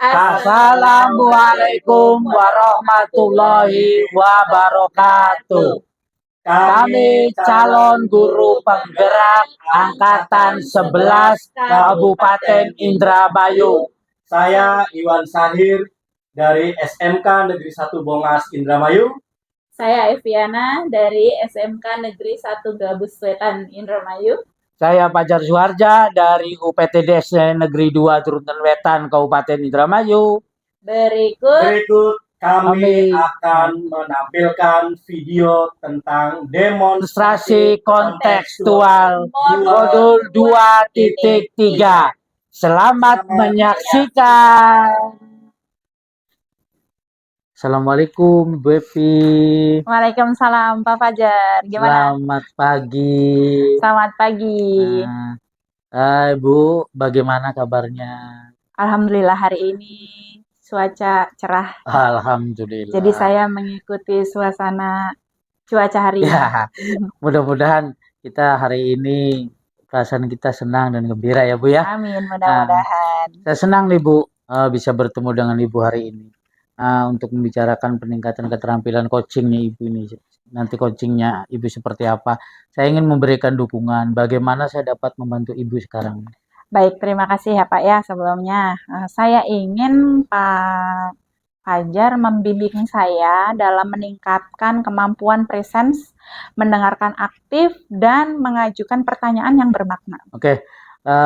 Assalamualaikum warahmatullahi wabarakatuh. Kami calon guru penggerak Angkatan 11 Kabupaten Indramayu. Saya Iwan Sahir dari SMK Negeri 1 Bongas Indramayu. Saya Eviana dari SMK Negeri 1 Gabus Wetan Indramayu. Saya Fajar Suharja dari UPTDS Negeri 2 Turuntan Wetan Kabupaten Indramayu. Berikut kami akan menampilkan video tentang demonstrasi kontekstual modul 2.3. Selamat menyaksikan. Assalamualaikum Bu Epi. Waalaikumsalam Pak Fajar. Gimana? Selamat pagi. Selamat pagi. Hai Bu, bagaimana kabarnya? Alhamdulillah hari ini cuaca cerah. Alhamdulillah. Jadi saya mengikuti suasana cuaca hari ini. Ya, mudah-mudahan kita hari ini perasaan kita senang dan gembira ya Bu ya. Amin, mudah-mudahan. Saya senang nih Bu bisa bertemu dengan Ibu hari ini untuk membicarakan peningkatan keterampilan coachingnya Ibu ini. Nanti coachingnya Ibu seperti apa? Saya ingin memberikan dukungan. Bagaimana saya dapat membantu Ibu sekarang? Baik, terima kasih ya Pak ya. Sebelumnya saya ingin Pak Fajar membimbing saya dalam meningkatkan kemampuan presence, mendengarkan aktif, dan mengajukan pertanyaan yang bermakna. Oke,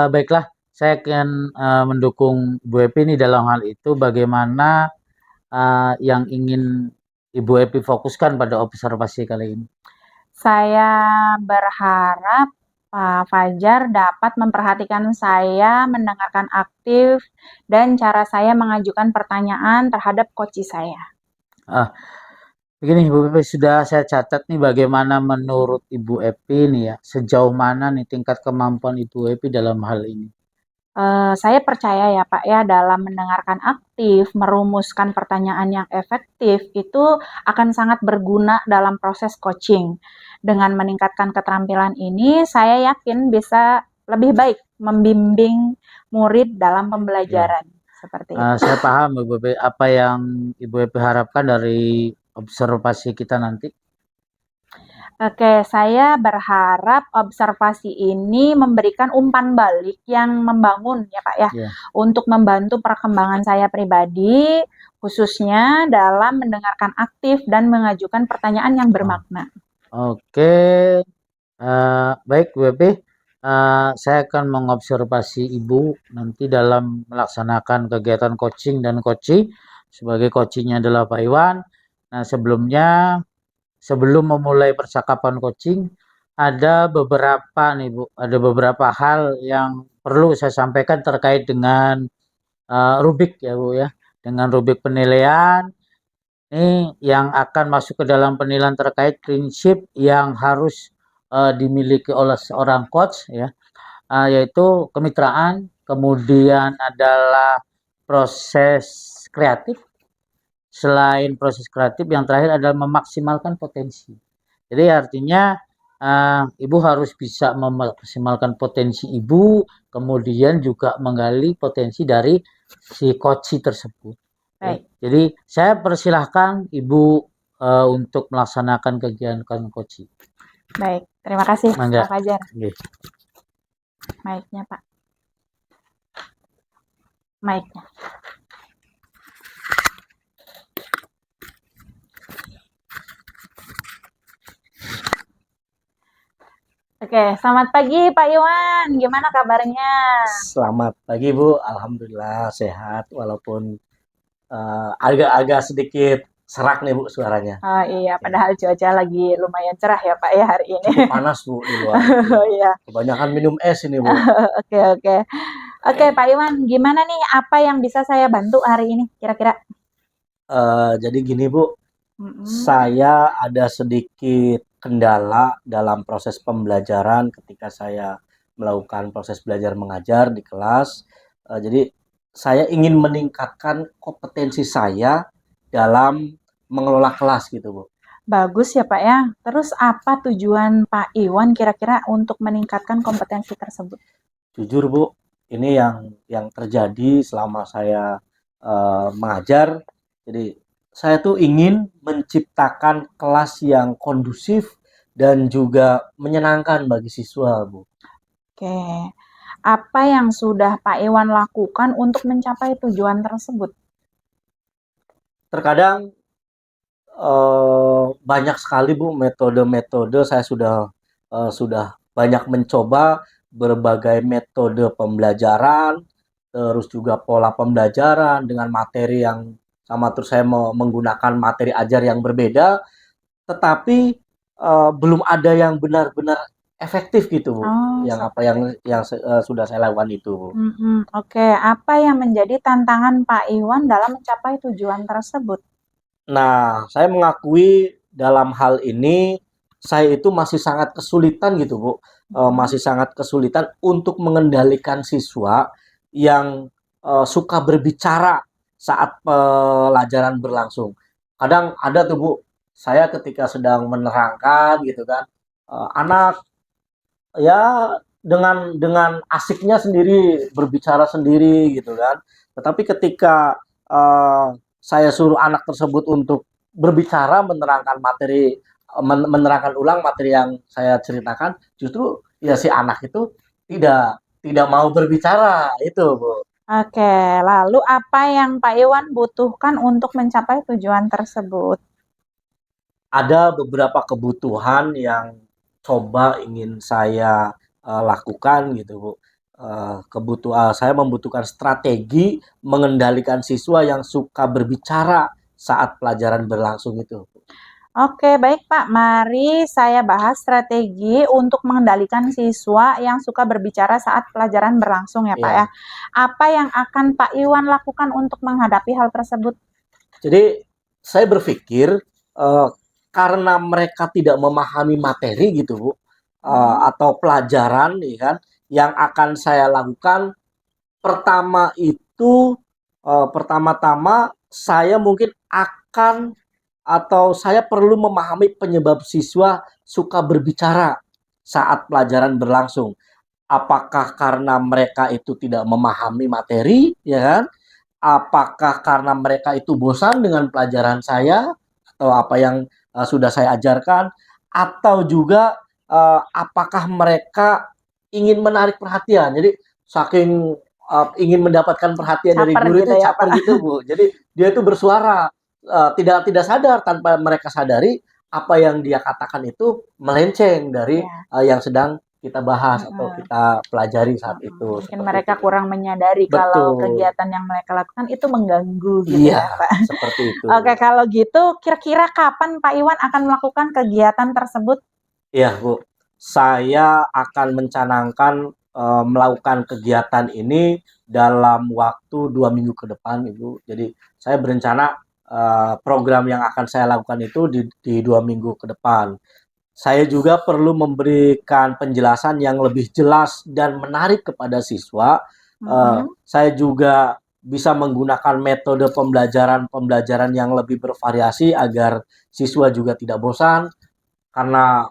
baiklah. Saya akan mendukung Bu Epi ini dalam hal itu. Bagaimana yang ingin Ibu Epi fokuskan pada observasi kali ini? Saya berharap Pak Fajar dapat memperhatikan saya, mendengarkan aktif, dan cara saya mengajukan pertanyaan terhadap coach saya. Begini Bu Epi, sudah saya catat nih bagaimana menurut Ibu Epi nih ya, sejauh mana nih tingkat kemampuan Ibu Epi dalam hal ini? Saya percaya ya Pak ya, dalam mendengarkan aktif, merumuskan pertanyaan yang efektif, itu akan sangat berguna dalam proses coaching. Dengan meningkatkan keterampilan ini, saya yakin bisa lebih baik membimbing murid dalam pembelajaran. Seperti itu. Saya paham Ibu Epi, apa yang Ibu Epi harapkan dari observasi kita nanti. Oke, saya berharap observasi ini memberikan umpan balik yang membangun ya Pak ya, untuk membantu perkembangan saya pribadi, khususnya dalam mendengarkan aktif dan mengajukan pertanyaan yang bermakna. Oke, baik Bu Epi, saya akan mengobservasi Ibu nanti dalam melaksanakan kegiatan coaching dan coaching. Sebagai coachingnya adalah Pak Iwan. Nah sebelum memulai percakapan coaching, ada beberapa nih Bu, ada beberapa hal yang perlu saya sampaikan terkait dengan rubik ya Bu ya, dengan rubik penilaian ini yang akan masuk ke dalam penilaian terkait prinsip yang harus dimiliki oleh seorang coach ya, yaitu kemitraan, kemudian adalah proses kreatif. Selain proses kreatif, yang terakhir adalah memaksimalkan potensi. Jadi artinya Ibu harus bisa memaksimalkan potensi Ibu, kemudian juga menggali potensi dari si coach tersebut. Baik. Jadi saya persilahkan Ibu untuk melaksanakan kegiatan coaching. Baik, terima kasih Pak Fajar. Mic-nya Pak. Mic-nya. Oke, selamat pagi Pak Iwan. Gimana kabarnya? Selamat pagi Bu, alhamdulillah sehat walaupun agak-agak sedikit serak nih Bu suaranya. Oh iya, padahal cuaca lagi lumayan cerah ya Pak ya hari ini. Cukup panas Bu di luar. Oh iya. Kebanyakan minum es ini Bu. Oke Pak Iwan, gimana nih, apa yang bisa saya bantu hari ini kira-kira? Jadi gini Bu, saya ada sedikit kendala dalam proses pembelajaran ketika saya melakukan proses belajar mengajar di kelas. Jadi saya ingin meningkatkan kompetensi saya dalam mengelola kelas gitu Bu. Bagus ya Pak ya. Terus apa tujuan Pak Iwan kira-kira untuk meningkatkan kompetensi tersebut? Jujur Bu, ini yang terjadi selama saya mengajar. Jadi saya tuh ingin menciptakan kelas yang kondusif dan juga menyenangkan bagi siswa, Bu. Oke. Apa yang sudah Pak Iwan lakukan untuk mencapai tujuan tersebut? Terkadang banyak sekali, Bu, metode-metode. Saya sudah banyak mencoba berbagai metode pembelajaran, terus juga pola pembelajaran dengan materi yang sama, terus saya menggunakan materi ajar yang berbeda, tetapi belum ada yang benar-benar efektif gitu, Bu. Oh, Yang apa seperti yang itu. sudah saya lakukan itu, Bu. Oke. Apa yang menjadi tantangan Pak Iwan dalam mencapai tujuan tersebut? Nah, saya mengakui dalam hal ini saya itu masih sangat kesulitan gitu, Bu. Mhm. Masih sangat kesulitan untuk mengendalikan siswa yang suka berbicara saat pelajaran berlangsung. Kadang ada tuh, Bu, saya ketika sedang menerangkan gitu kan, anak ya dengan asiknya sendiri berbicara sendiri gitu kan. Tetapi ketika saya suruh anak tersebut untuk berbicara, menerangkan materi, menerangkan ulang materi yang saya ceritakan, justru ya si anak itu tidak tidak mau berbicara itu, Bu. Oke, lalu apa yang Pak Iwan butuhkan untuk mencapai tujuan tersebut? Ada beberapa kebutuhan yang coba ingin saya lakukan gitu, Bu. Saya membutuhkan strategi mengendalikan siswa yang suka berbicara saat pelajaran berlangsung itu. Oke, baik Pak. Mari saya bahas strategi untuk mengendalikan siswa yang suka berbicara saat pelajaran berlangsung ya Pak ya. Ya, Apa yang akan Pak Iwan lakukan untuk menghadapi hal tersebut? jadi saya berpikir eh, karena mereka tidak memahami materi gitu, Bu, Hmm. atau pelajaran, ya kan, yang akan saya lakukan pertama itu, pertama-tama saya mungkin akan atau saya perlu memahami penyebab siswa suka berbicara saat pelajaran berlangsung. Apakah karena mereka itu tidak memahami materi, ya kan? Apakah karena mereka itu bosan dengan pelajaran saya atau apa yang sudah saya ajarkan, atau juga apakah mereka ingin menarik perhatian. Jadi saking ingin mendapatkan perhatian dari Caper guru gitu itu ya caper Pak. gitu, Bu. Jadi dia itu bersuara tidak tidak sadar, tanpa mereka sadari apa yang dia katakan itu melenceng dari Ya. yang sedang kita bahas atau Mm-mm. kita pelajari saat Mm-mm. itu, Mungkin seperti mereka itu. kurang menyadari kalau Betul. kegiatan yang mereka lakukan itu mengganggu gitu Iya, ya Pak. seperti itu. Oke, kalau gitu kira-kira kapan Pak Iwan akan melakukan kegiatan tersebut? Iya, Bu. Saya akan mencanangkan melakukan kegiatan ini dalam waktu 2 minggu ke depan, Ibu. Jadi saya berencana program yang akan saya lakukan itu di 2 minggu ke depan. Saya juga perlu memberikan penjelasan yang lebih jelas dan menarik kepada siswa. Mm-mm. Saya juga bisa menggunakan metode pembelajaran yang lebih bervariasi agar siswa juga tidak bosan, karena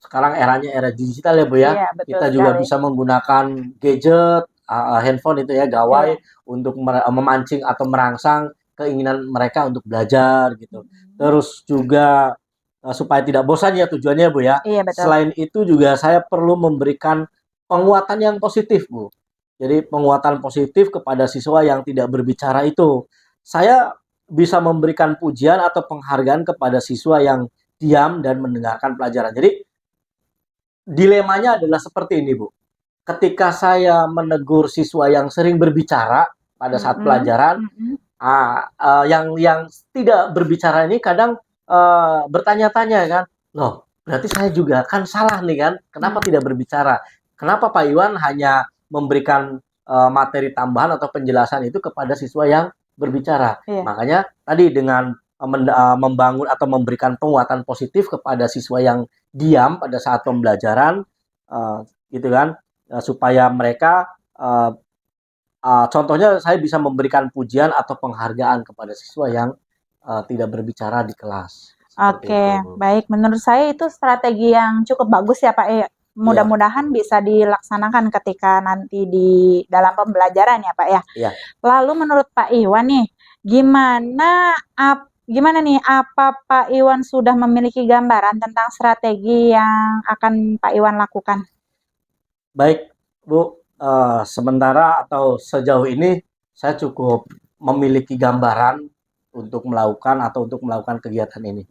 sekarang eranya era digital ya, Bu, ya. Iya, betul Kita juga sekali. bisa menggunakan gadget, handphone itu ya, gawai Iya. untuk memancing atau merangsang keinginan mereka untuk belajar gitu. Mm-mm. Terus juga supaya tidak bosan ya tujuannya, Bu, ya. Iya, betul. Selain itu juga saya perlu memberikan penguatan yang positif, Bu. Jadi penguatan positif kepada siswa yang tidak berbicara itu. Saya bisa memberikan pujian atau penghargaan kepada siswa yang diam dan mendengarkan pelajaran. Jadi dilemanya adalah seperti ini, Bu. Ketika saya menegur siswa yang sering berbicara pada saat Mm-mm. pelajaran, Mm-mm. yang tidak berbicara ini kadang bertanya-tanya kan, loh, berarti saya juga kan salah nih kan, kenapa Mm. tidak berbicara? Kenapa Pak Iwan hanya memberikan materi tambahan atau penjelasan itu kepada siswa yang berbicara? Iya. Makanya tadi dengan membangun atau memberikan penguatan positif kepada siswa yang diam pada saat pembelajaran, uh, gitu kan, supaya mereka contohnya saya bisa memberikan pujian atau penghargaan kepada siswa yang tidak berbicara di kelas, seperti Oke, itu. baik. Menurut saya itu strategi yang cukup bagus ya Pak mudah-mudahan bisa dilaksanakan ketika nanti di dalam pembelajaran ya Pak ya. Iya. Lalu menurut Pak Iwan nih, gimana nih, apa Pak Iwan sudah memiliki gambaran tentang strategi yang akan Pak Iwan lakukan? Baik, Bu, sementara atau sejauh ini saya cukup memiliki gambaran untuk melakukan kegiatan ini.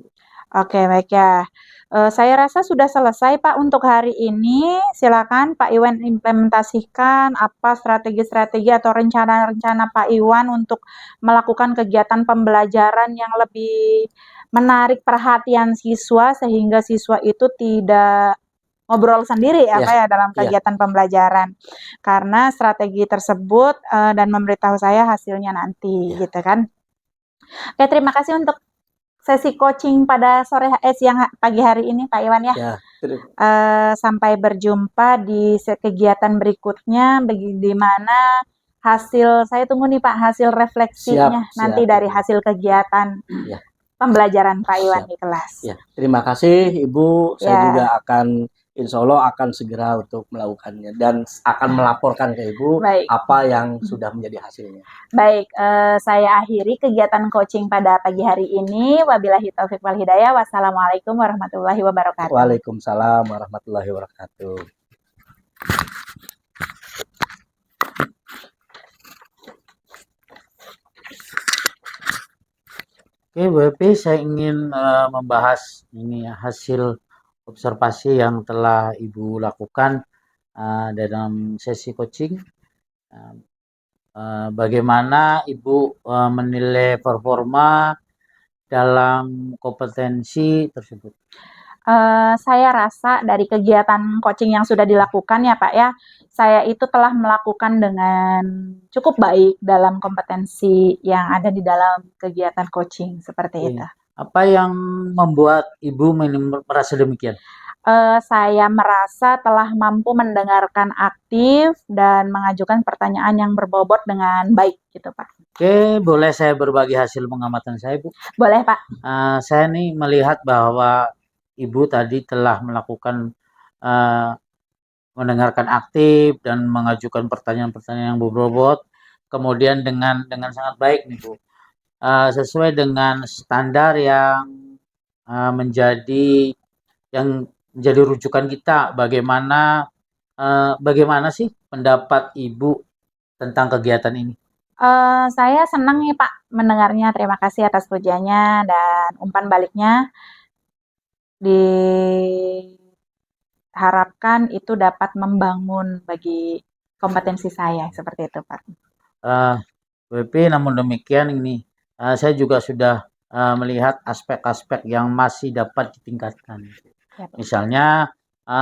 Oke, baik ya. Saya rasa sudah selesai Pak untuk hari ini. Silakan Pak Iwan implementasikan apa strategi-strategi atau rencana-rencana Pak Iwan untuk melakukan kegiatan pembelajaran yang lebih menarik perhatian siswa sehingga siswa itu tidak ngobrol sendiri ya Iya, Pak ya dalam iya. kegiatan pembelajaran. Karena strategi tersebut dan memberitahu saya hasilnya nanti Iya. gitu kan. Oke, terima kasih untuk sesi coaching pada pagi hari ini Pak Iwan ya. Ya, Sampai berjumpa di kegiatan berikutnya di mana saya tunggu nih Pak hasil refleksinya siap, nanti siap, dari Ibu. hasil kegiatan Ya, pembelajaran Pak Iwan siap. di kelas. Ya, terima kasih Ibu. Saya Ya. juga insya Allah akan segera untuk melakukannya dan akan melaporkan ke Ibu Baik. apa yang sudah menjadi hasilnya. Baik, saya akhiri kegiatan coaching pada pagi hari ini. Wabillahi taufik wal hidayah. Wassalamualaikum warahmatullahi wabarakatuh. Waalaikumsalam warahmatullahi wabarakatuh. Oke, Bu Epi, saya ingin membahas ini ya, hasil observasi yang telah Ibu lakukan dalam sesi coaching. Bagaimana Ibu menilai performa dalam kompetensi tersebut? Saya rasa dari kegiatan coaching yang sudah dilakukan ya Pak ya, saya itu telah melakukan dengan cukup baik dalam kompetensi yang ada di dalam kegiatan coaching seperti itu. Apa yang membuat Ibu merasa demikian? Saya merasa telah mampu mendengarkan aktif dan mengajukan pertanyaan yang berbobot dengan baik gitu Pak. Oke, boleh saya berbagi hasil pengamatan saya, Bu? Boleh Pak. Saya nih melihat bahwa Ibu tadi telah melakukan mendengarkan aktif dan mengajukan pertanyaan-pertanyaan yang berbobot, kemudian dengan sangat baik nih Bu, sesuai dengan standar yang menjadi rujukan kita. Bagaimana sih pendapat Ibu tentang kegiatan ini? Saya senang nih Pak mendengarnya. Terima kasih atas pujiannya dan umpan baliknya. Diharapkan itu dapat membangun bagi kompetensi saya seperti itu Pak. WP, namun demikian ini saya juga sudah melihat aspek-aspek yang masih dapat ditingkatkan. Ya, misalnya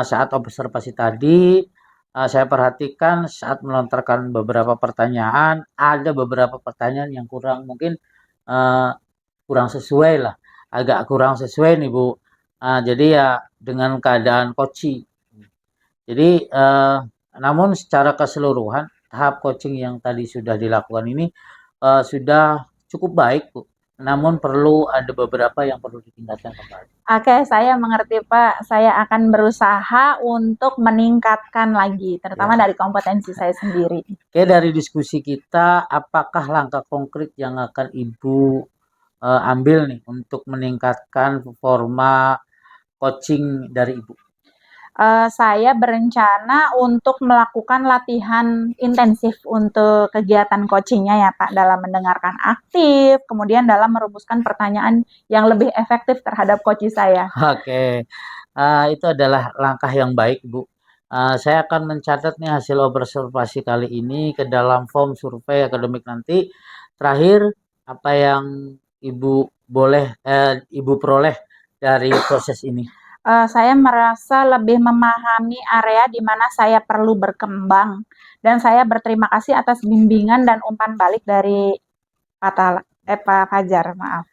saat observasi tadi saya perhatikan saat melontarkan beberapa pertanyaan, ada beberapa pertanyaan yang kurang sesuai lah, agak kurang sesuai nih Bu. Jadi ya dengan keadaan coaching. Jadi namun secara keseluruhan tahap coaching yang tadi sudah dilakukan ini sudah cukup baik Bu. Namun perlu ada beberapa yang perlu ditingkatkan kembali. Oke, saya mengerti Pak. Saya akan berusaha untuk meningkatkan lagi, terutama dari kompetensi saya sendiri. Oke, dari diskusi kita, apakah langkah konkret yang akan Ibu ambil nih untuk meningkatkan performa coaching dari Ibu? Saya berencana untuk melakukan latihan intensif untuk kegiatan coachingnya ya Pak, dalam mendengarkan aktif, kemudian dalam merumuskan pertanyaan yang lebih efektif terhadap coach saya. Oke, itu adalah langkah yang baik Bu. Saya akan mencatat nih hasil observasi kali ini ke dalam form survei akademik nanti. Terakhir, apa yang Ibu peroleh dari proses ini? Saya merasa lebih memahami area di mana saya perlu berkembang dan saya berterima kasih atas bimbingan dan umpan balik dari Pak Fajar, maaf.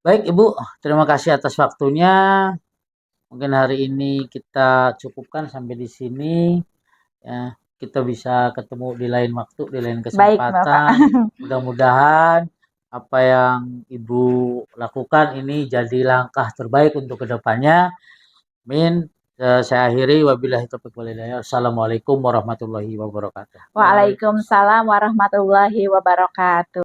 Baik Ibu, terima kasih atas waktunya. Mungkin hari ini kita cukupkan sampai di sini. Ya, kita bisa ketemu di lain waktu, di lain kesempatan. Mudah-mudahan apa yang Ibu lakukan ini jadi langkah terbaik untuk kedepannya. Amin. Saya akhiri, wabillahi taufiq wal hidayah. Assalamualaikum warahmatullahi wabarakatuh. Waalaikumsalam warahmatullahi wabarakatuh.